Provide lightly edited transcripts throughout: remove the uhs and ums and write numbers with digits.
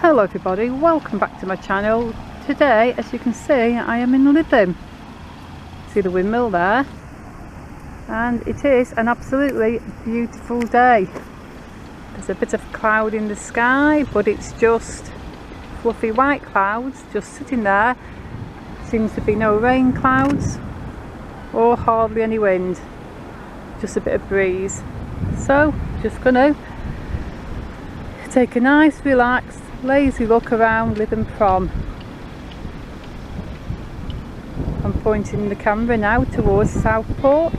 Hello everybody, welcome back to my channel. Today, as you can see, I am in Lytham. See the windmill there? And it is an absolutely beautiful day. There's a bit of cloud in the sky, but it's just fluffy white clouds just sitting there. Seems to be no rain clouds or hardly any wind, just a bit of breeze. So just gonna take a nice relaxed lazy look around Lytham Prom. I'm pointing the camera now towards Southport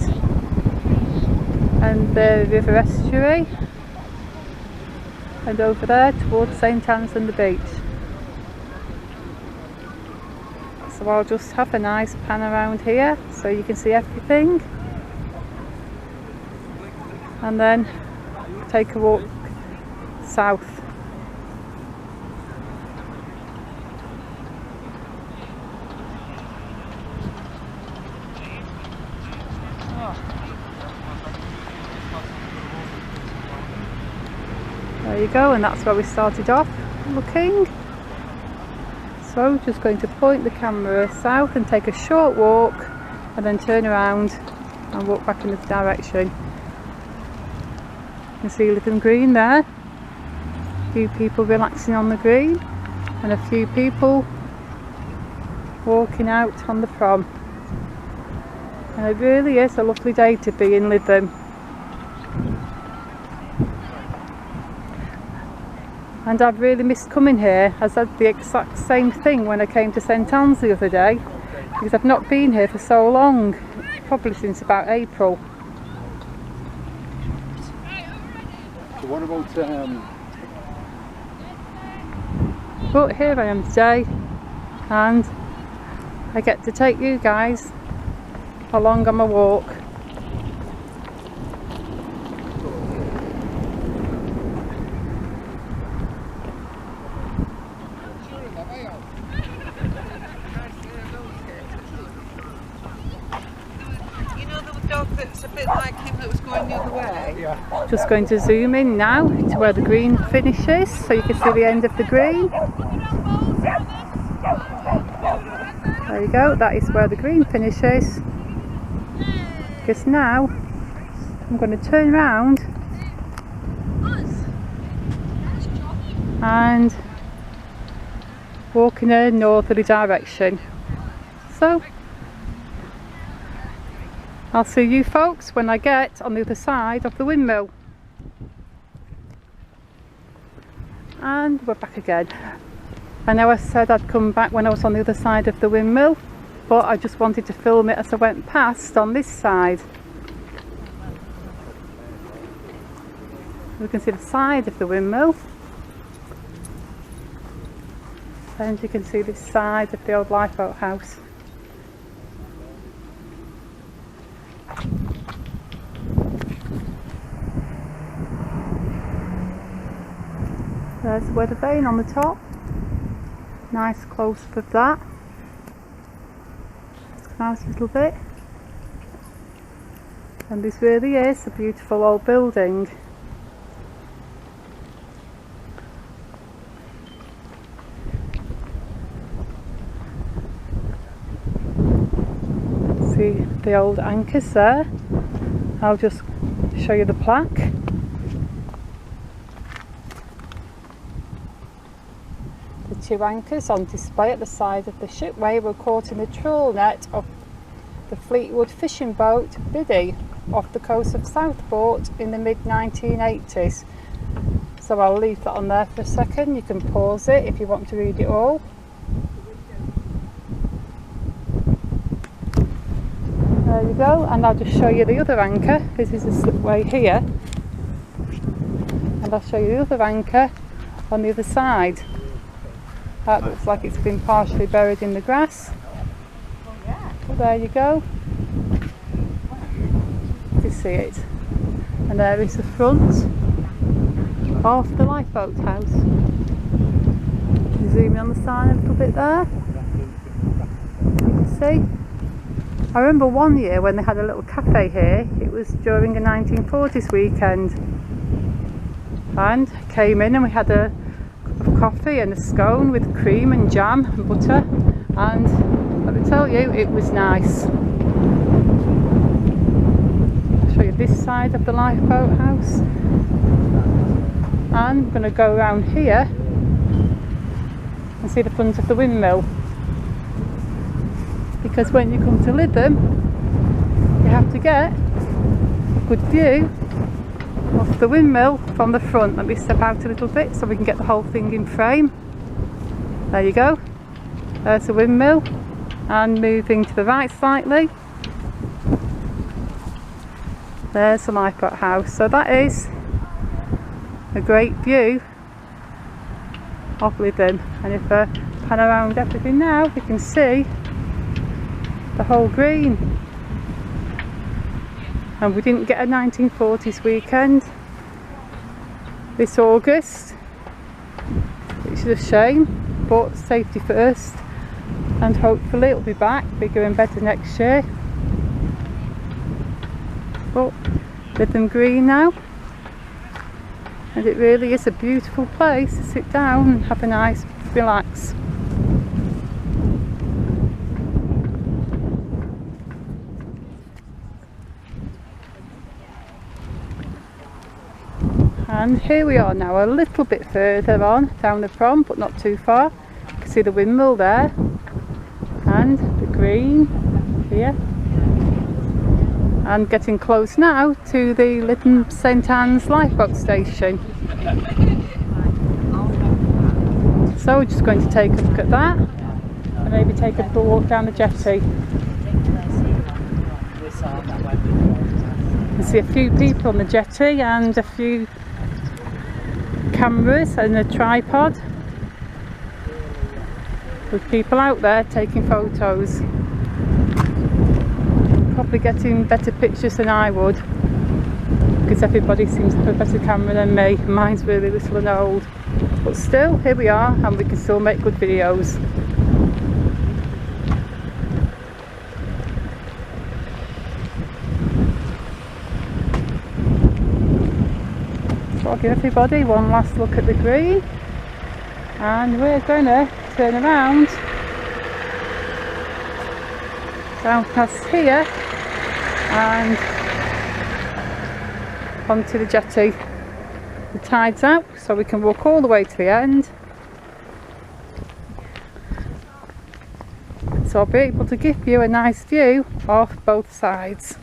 and the river estuary, and over there towards St Anne's and the beach. So I'll just have a nice pan around here so you can see everything, and then take a walk south. There you go, and that's where we started off looking. So just going to point the camera south and take a short walk and then turn around and walk back in this direction. You can see Lytham Green there. A few people relaxing on the green and a few people walking out on the prom. And it really is a lovely day to be in Lytham. And I've really missed coming here. I said the exact same thing when I came to St Anne's the other day, because I've not been here for so long, probably since about April. So what about But here I am today, and I get to take you guys along on my walk. That's a bit like him that was going the other way. yeah. Just going to zoom in now to where the green finishes so you can see the end of the green. There you go, that is where the green finishes. Because now I'm going to turn around and walk in a northerly direction. So I'll see you folks when I get on the other side of the windmill. And we're back again. I know I said I'd come back when I was on the other side of the windmill, but I just wanted to film it as I went past on this side. We can see the side of the windmill, and you can see this side of the old lifeboat house. There's the weather vane on the top. Nice close up of that. It's a nice little bit. And this really is a beautiful old building. See the old anchors there. I'll just show you the plaque. Two anchors on display at the side of the shipway were caught in the trawl net of the Fleetwood fishing boat Biddy off the coast of Southport in the mid-1980s. So I'll leave that on there for a second. You can pause it if you want to read it all. There you go, and I'll just show you the other anchor. This is the slipway here, and I'll show you the other anchor on the other side. That looks like it's been partially buried in the grass. But there you go. You can see it. And there is the front of the lifeboat house. Zoom in on the side a little bit there. You can see. I remember one year when they had a little cafe here. It was during a 1940s weekend. And came in and we had a of coffee and a scone with cream and jam and butter, and let me tell you, it was nice. I'll show you this side of the lifeboat house, and I'm going to go around here and see the front of the windmill, because when you come to Lytham you have to get a good view of the windmill from the front. Let me step out a little bit so we can get the whole thing in frame. There you go, there's the windmill, and moving to the right slightly, there's the lifeboat house. So that is a great view of Lytham, and if I pan around everything now we can see the whole green. And we didn't get a 1940s weekend this August, which is a shame, but safety first, and hopefully it'll be back bigger and better next year. But Lytham Green now, and it really is a beautiful place to sit down and have a nice relax. And here we are now, a little bit further on down the prom, but not too far. You can see the windmill there, and the green here, and getting close now to the Lytham St Anne's lifeboat station. So we're just going to take a look at that and maybe take a walk down the jetty. You can see a few people on the jetty and a few cameras and a tripod with people out there taking photos. Probably getting better pictures than I would, because everybody seems to have a better camera than me. Mine's really little and old, but still here we are, and we can still make good videos. So I'll give everybody one last look at the green, and we're going to turn around down past here and onto the jetty. The tide's out, so we can walk all the way to the end. So I'll be able to give you a nice view of both sides.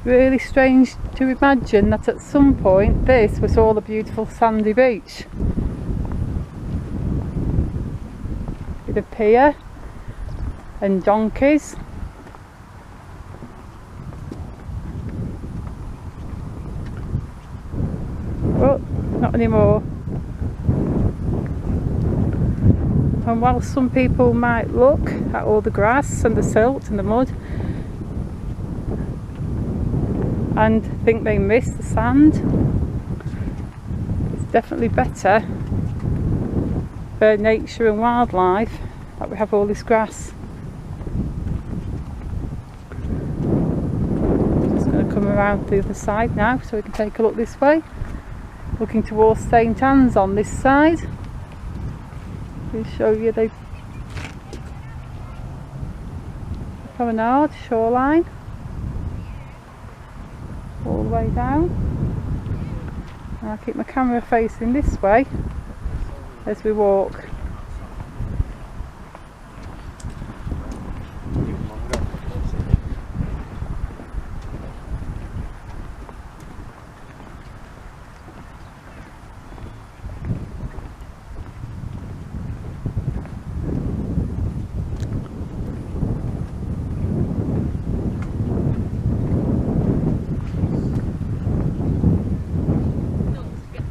Really strange to imagine that at some point this was all a beautiful sandy beach with a pier and donkeys. But not anymore. And while some people might look at all the grass and the silt and the mud and think they miss the sand, it's definitely better for nature and wildlife that we have all this grass. Just going to come around the other side now so we can take a look this way, looking towards St Anne's on this side. I'll show you the Promenade shoreline all the way down. And I'll keep my camera facing this way as we walk.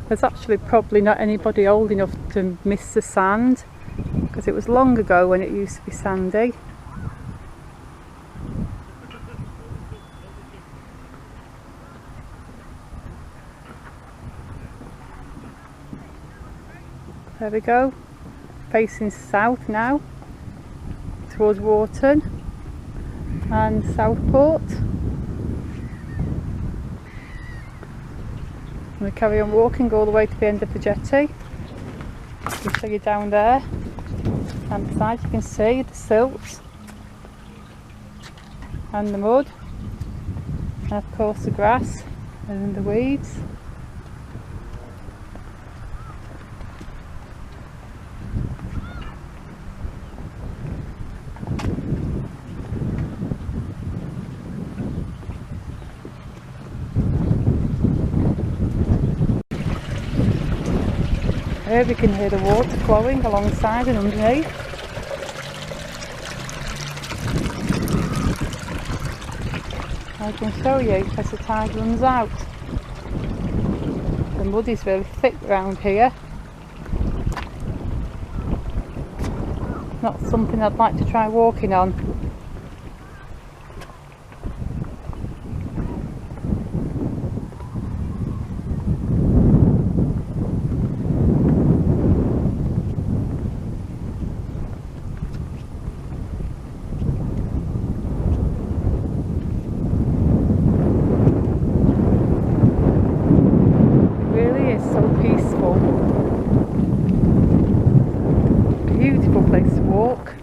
There's actually probably not anybody old enough to miss the sand, because it was long ago when it used to be sandy. There we go, facing south now towards Wharton, and Southport. We carry on walking all the way to the end of the jetty. I'll show you down there, and beside you can see the silt and the mud, and of course the grass and the weeds. Here we can hear the water flowing alongside and underneath. I can show you as the tide runs out. The mud is really thick round here. Not something I'd like to try walking on. Beautiful place to walk.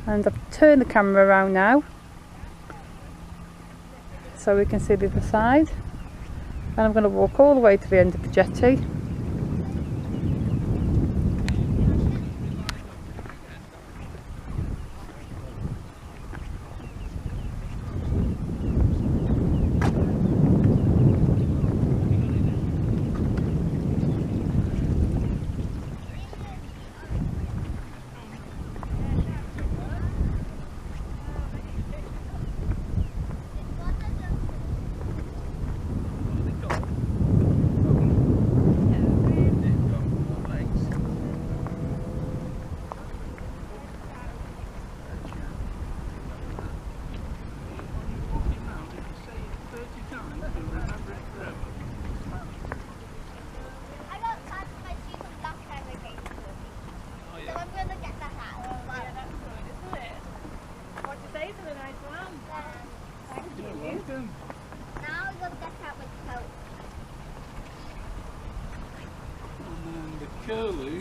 And I've turned the camera around now so we can see the other side, and I'm going to walk all the way to the end of the jetty.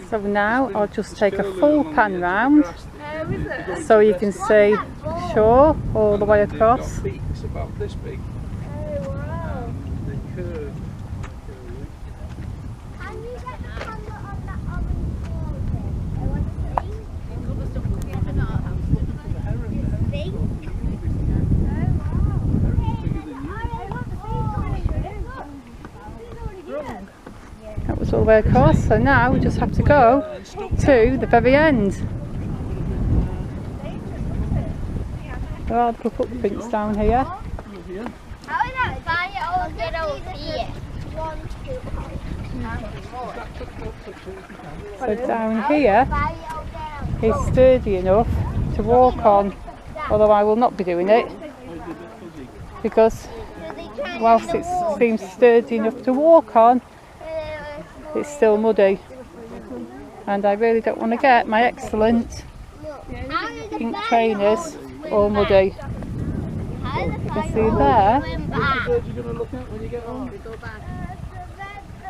So now I'll just take a full pan round so you can see the shore all the way across. It's about this big. Oh wow. The curve. Can you get the camera on that orange wall thing? I want to see. Big? That was all the way across, so now we just have to go to the very end. There are the footprints down here. How is that? Buy it all, get over here. 1, 2, 3. So down here is sturdy enough to walk on, although I will not be doing it because whilst it seems sturdy enough to walk on, it's still muddy, and I really don't want to get my excellent pink trainers all muddy. You can see there,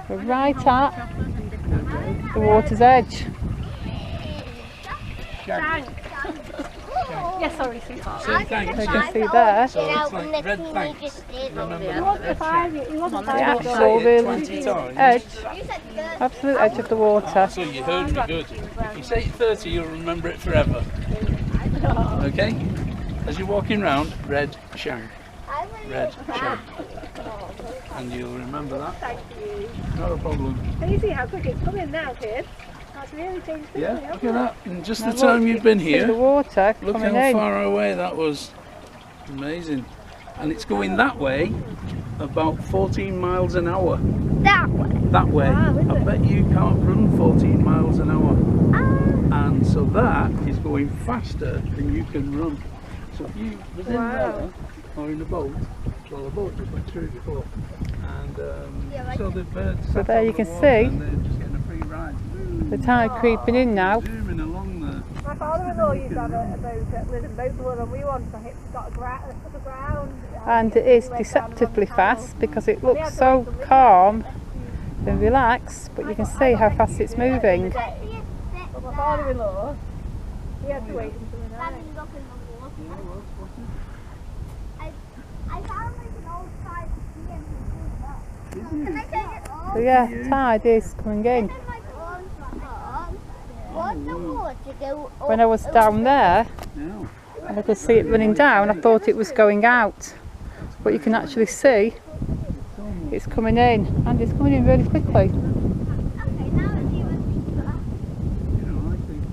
we're right at the water's edge. Yes, sorry, sweetheart. You can see there, So it's like red thanks. Remember the actual really edge, absolute edge of the water. So you heard me good. If you say 30, you'll remember it forever. Okay? As you're walking round, red shank. Red shank. And you'll remember that. Thank you. Not a problem. Can you see how quick it's coming now, kids? That's really changed things. Yeah, look at that. In just the Now time look, you've been see the here, water look coming how in. far away that was. Amazing. And it's going that way about 14 miles an hour. That way. That way. Wow, is I it? bet you can't run 14 miles an hour. And so that is going faster than you can run. So if you was in there or in a boat, well the boat just went through before, and so the birds. So there you can see and they're just getting a free ride. the tide creeping in now. Zooming along there. My father-in-law used to have a boat at Lytham Vlog and we once got a ground. And it is deceptively fast because it looks so calm and relaxed, but you can see how fast it's moving. But my father-in-law, he had to wait until the night. Standing up in the water. I found like an old tide here. Can I take it off? So yeah, tide is coming in. When I was down there No. and I could see it running down, I thought it was going out, but you can actually see it's coming in, and it's coming in really quickly. Okay, now it's even deeper. You know, I think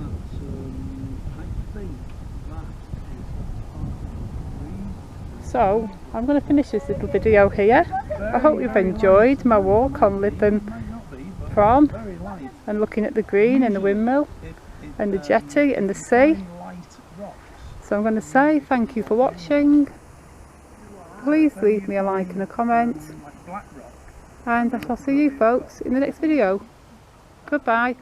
that's So I'm going to finish this little video here. I hope you've enjoyed my walk on Lytham Prom very light. and looking at the green and the windmill and the jetty and the sea. Light rocks. So I'm going to say thank you for watching. Please leave me a like and a comment, Like black rock. and I shall see you folks in the next video. Goodbye.